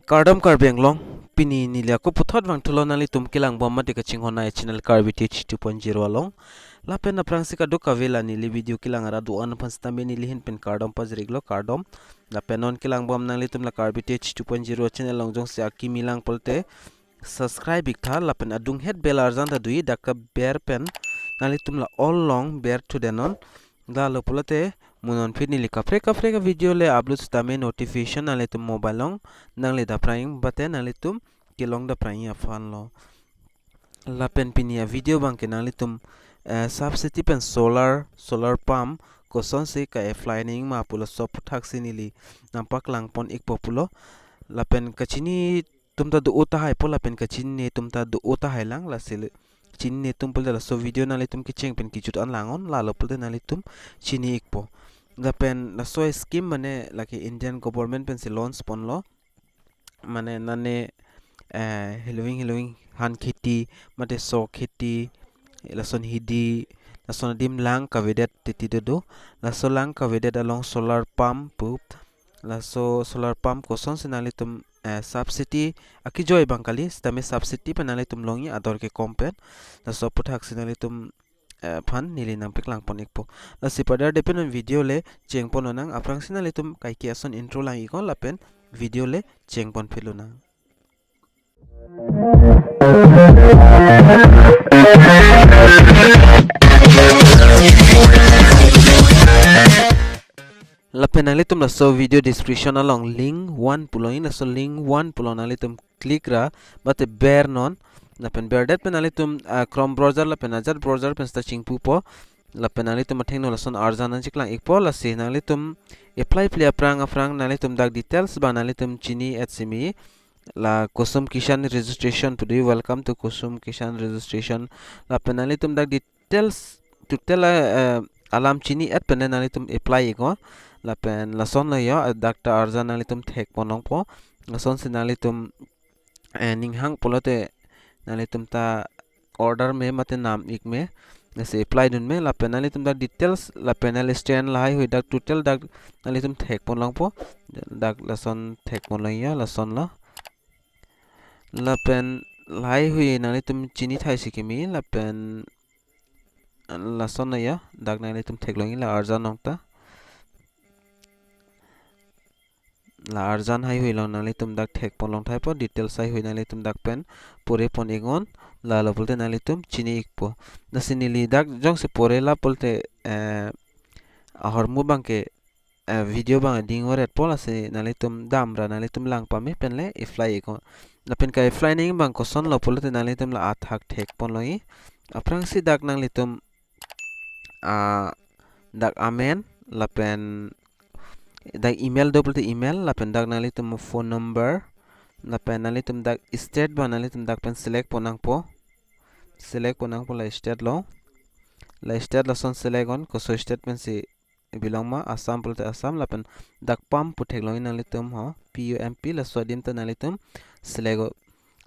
Kardom Karbi long pini nilia ko puthot wang tulo nali tum kilang bomma de kaching hona channel Karbi TH 2.0 along la pen na prang sika do kavela nili video kilang ara duan pansta me nili hin pen Kardom pajriglo Kardom la penon kilang bom nali tum la Karbi TH 2.0 channel long jong se aki milang polte subscribe ikta la pen adung head bell arzan da dui dakka bear pen nali tum la all long bear to denon da lo polte munon fit nili kapre ka video le upload stame notification nali tum mobile long nang le da praying bate nali tum kilong da praying afan lo la pen pinia video bang ke nali tum subsidy pen solar pump koson se ka flying ma pulo sop thak sinili nampak lang pon ik populo la pen kachini tumta do ota hai pola pen kachini tumta do ota hai lang la sil chini ne tum pul la so video nali tum kicheng pen kichut an langon la lo pul nali tum chini ikpo la pen la so scheme mane la ki Indian government pen se loans pon lo mane nane helwing han kheti mate so kheti lason hidi lason dim lang kavedet titi do la so lang kavedet along solar pump pup la so solar pump koson sinali tum subsidy aki joy bangkali stame subsidy penali tum longi ador ke kompen la so puthak sinali tum fan nili nang piklang pon ikpo la sipada depend on video le chengpon onang aprang sinali tum kai ki ason intro lang ikon lapen video le chengpon filuna la penali tum la so video description along link 1 puloin la so link 1 pulon ali tum click ra bate bear non la pen bear dat penali tum chrome browser la penajar browser pen sta chingpu po la penali tum atheng no la son arjana chiklang ikpo la se nali tum apply play aprang nali tum dak details banali tum chini @simi la Kusum Kishan registration today welcome to Kusum Kishan registration la penali tum dak details to tell alam chini penali tum apply iko la pen la son la ya dakta arjan nali tum thek ponong po la son sinali tum ning hang polote nali tum ta order me mate nam ik me se apply dun me la penali tum da details la penal stand la hai hui dak total dak nali tum thek ponong po dak la son thek ponong ya la son la pen lai hui nali tum chini thai sikimi la pen la son ya dak nali tum thek longi la arjan nongta la arjan hai hui long nali tum dak thek pon long thai po details hai hui nali tum dak pen pore pon egon la la polte nali tum chini ikpo nasinili dak jong se pore la polte ahormu bangke video bang ding oret pola se nali tum damra nali tum lang pame pen le fly egon la pen kai fly ning bang ko son lo polte nali tum la athak thek pon loi aprang si dak nang litum dak amen la pen dak email do polte email la pen dak nali tum phone number la pen nali tum dak state ba nali tum dak pen select ponang po la state lo la state la son select on ko so state pen si belong ma assam polte assam la pen dak pam puthek lo nali tum ha pump la so dim ta nali tum select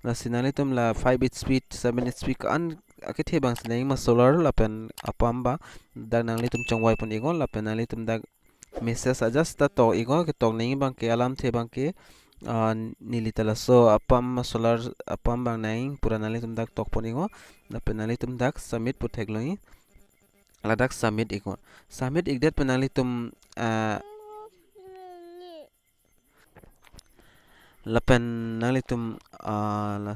la sinali tum la 5 speed 7 speed an akethe bang sinai ma solar la pen apam ba dak nali tum chongwai pon igon la pen nali tum dak message adjust ta to igo ke tok ning bang ke alam the bang ke nilitala so apam solar apam bang naing pura nali tum dak tok pon igo la penali tum dak submit puthek loi la dak submit igo submit igdet penali tum la pen nali tum la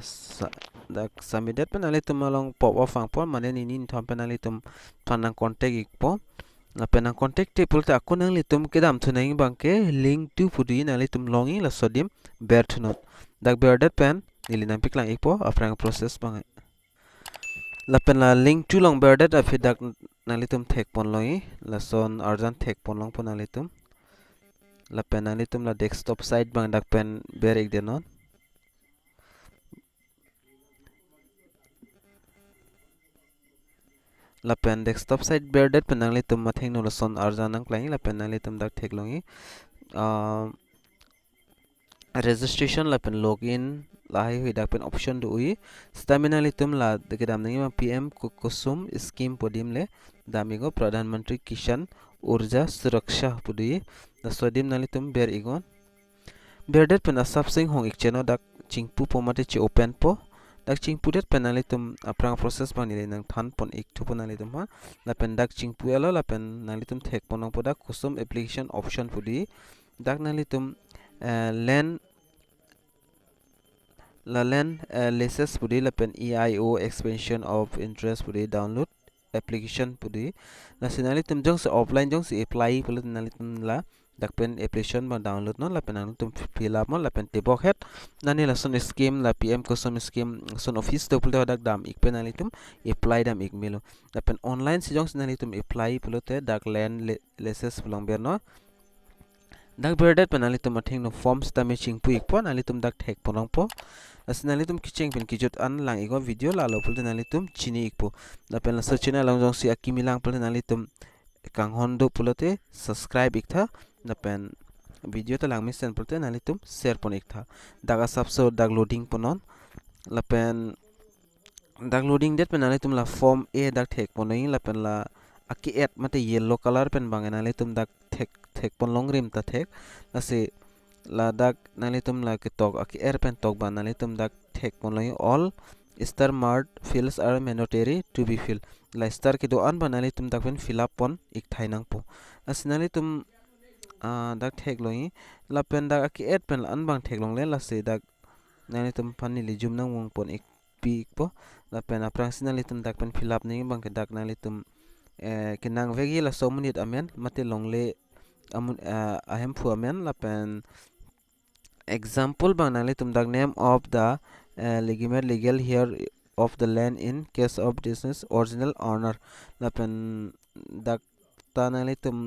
dak submit det penali tum along pop off ang pon mane ni thom penali tum thanang contact ikpo la penang contact te pulte akko nang litum kedam thunang bangke link to pudi nang litum longi la sodim ber thunot dak ber dat pen nili nang piklang ikpo aprang process bang la pen la link to long ber dat afi dak nang litum thek pon longi la son arjan thek pon long pon nang litum la pen nang litum la desktop site bang dak pen ber ik denon la pen desktop site ber dat penang le tum matheng no son arjan nang klai la pen nang le tum dak thek longi registration la pen login la hai hui dak pen option do ui stamina le tum la de dam nang ma pm kusum scheme podim le damigo pradhan mantri kishan urja suraksha pudi la sodim nang le tum ber igon berdet pen asap sing hong ik cheno dak chingpu po mate chi open po dak chingpu det pen nalitum aprang process bang nile nang than pon ik thu pon nalitum ha la pen dak chingpu elo la pen nalitum thek ponong po dak kusum application option pudi dak nalitum len la len leses pudi la pen EIO expansion of interest pudi download application pudi la sinalitum jong se offline jong se apply pula nalitum la dak pen application bang download no la pen nalitum fill up mo la pen tibok het nani la son scheme la PM kusum scheme son office to pula dak dam ik pen nalitum apply dam ik milo la pen online si jong se nalitum apply pula te dak len leses pulang ber no dak berdet pen nalitum athing no forms tame chingpu ik po nalitum dak thek ponong po asinalitum kicheng pen kijot an lang iko video la lo pul nalitum chini ikpo la pen la search na lang jong si akimi lang pul nalitum kang hondo pulote subscribe iktha la pen video ta lang misen pulte nalitum share pon iktha daga subso dag loading ponon la pen dag loading det pen nalitum la form a dag thek ponoi la pen la aki et mate yellow color pen bang nalitum dag thek pon long rim ta thek la se la dak nalitum la ketok aki pen tok ban nalitum dak thek ponlai all star marked fields are mandatory to be filled la star ke do an ban nalitum dak pen fill up pon ik thainang po asinalitum dak thek loi la pen dak aki pen an bang thek long le la se dak nalitum pani li jum nang wong pon ik pi po la pen aprang sinalitum dak pen fill up ni bang ke dak nalitum kenang vegi la so minute amen mate long le amun ahem phu amen la pen example bang nalitum dak name of the legal here of the land in case of business original owner la pen dak ta nalitum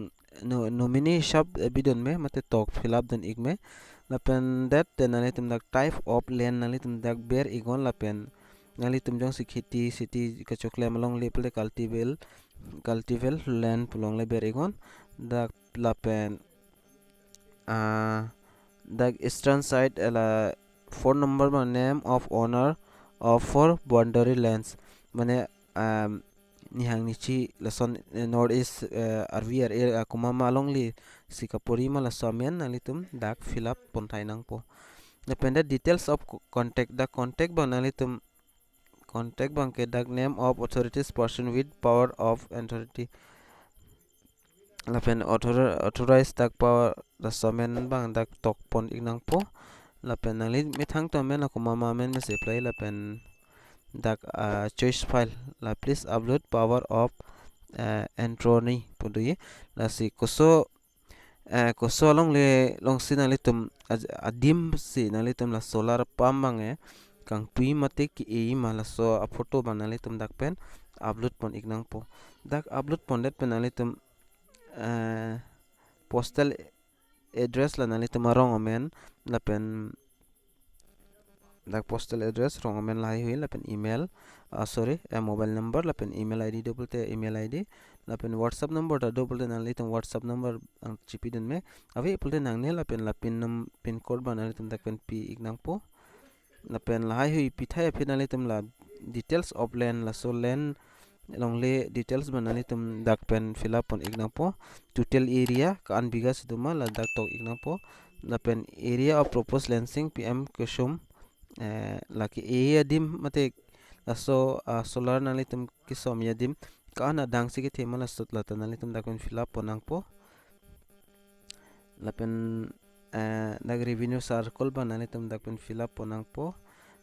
nominee shab bidon me mate tok fill up den igme la pen that nalitum dak type of land nalitum dak ber igon la pen nalitum jong sikhiti city ka chokle malong le pele cultival land pulong le ber igon dak la pen the eastern side la phone number ma name of owner of for boundary lands mane nihang nichi lason north east arvier akuma malong li sikapuri ma la somen nalitum dak fill up pontai nang po depend details of contact the contact bang nalitum contact bang ke dak name of authorities person with power of authority la pen authorized dak power la somen bang dak tok pon ignang po la pen nali mithang to men akuma ma men se play la pen dak choice file la please upload power of entroni pudui la si koso long le long sinali tum adim si nali tum la solar pump bang kang pui mate ki e ma la so a photo banali tum dak pen upload pon ignang po dak upload pon det pen nali tum postal address la nali tum rong amen la pen dak postal address rong amen lai hui la pen email sorry mobile number la pen email id double te email id la pen whatsapp number da double te nali tum whatsapp number chipi den me ave pulte nang ne la pen la pin code banali tum dak pen pi ignang po la pen la hui pithai finali tum la details of land la so land long le details banali tum dak pen fill up on ignang po total area ka an biga siduma la dak tok ignang po la pen area of proposed lancing PM kusum la ki area dim mate la so solar nali tum kisom yadim ka na dang si ke thema la sot la tanali tum dak pen fill up ponang po la pen dak revenue circle banali tum dak pen fill up ponang po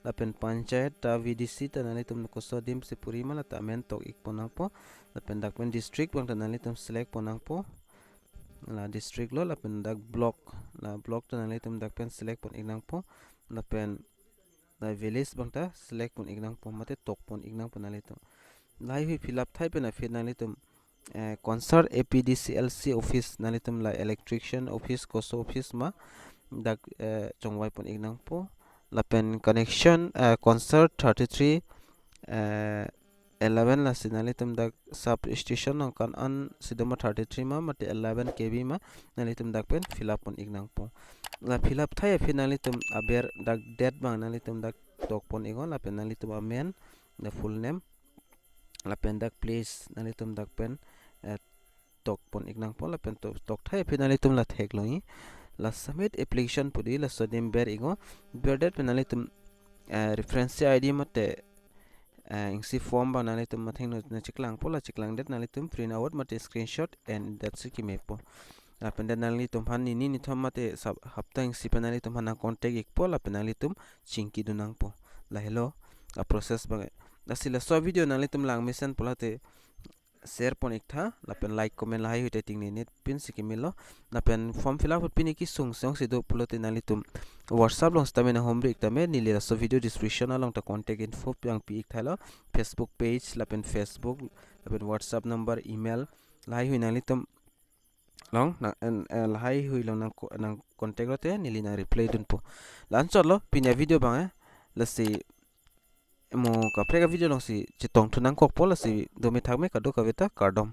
la pen panchayat ta VDC tanali tum koso dim se puri mala ta men tok ik ponang po la pen dak pen district bang tanali tum select ponang po la district lo la pen dak block tanali tum dak pen select pon ignang po la pen la village bang ta select pon ignang po mate tok pon ignang ponali tum lai hui fill up thai pen a finali tum concert APDCLC office nalitum la electrician office koso office ma dak chongwai pon ignang po la pen connection concert 33 11 la sinalitum dak sub station nang kan an sidoma 33 ma mate 11 kb ma nalitum dak pen fill up pon ignang po la fill up thai finalitum aber dak date bang nalitum dak tok pon igon la pen nalitum amen the full name la pen dak place nalitum dak pen tok pon ignang po la pen tok thai finalitum la thek loi la submit application pudi la sodim ber ingo berdet penali tum reference id mate ingsi form ba nali tum mathing no chiklang pola chiklang det nali tum print out mate screenshot and that's ki mepo la penda nali tum han ni thom mate sab hapta ingsi penali tum hana contact ik pola penali tum chingki dunang po la hello a process ba asila so video nali tum lang mission pola te share pon ik tha la pen like comment la hai hite ting ni net pin sikimilo la pen form fill up pin ki sung song se do pulo te nali tum whatsapp long sta mena home break ta me ni le so video description along ta contact info yang pi ik thala facebook page la pen facebook la pen whatsapp number email la hai hui nali tum long na la hai hui long nang contact rote ni li na reply dun po lan cholo pin video bang la si mo ka prega video long si chitong thunang kok pola si do me thak me ka do ka veta kardom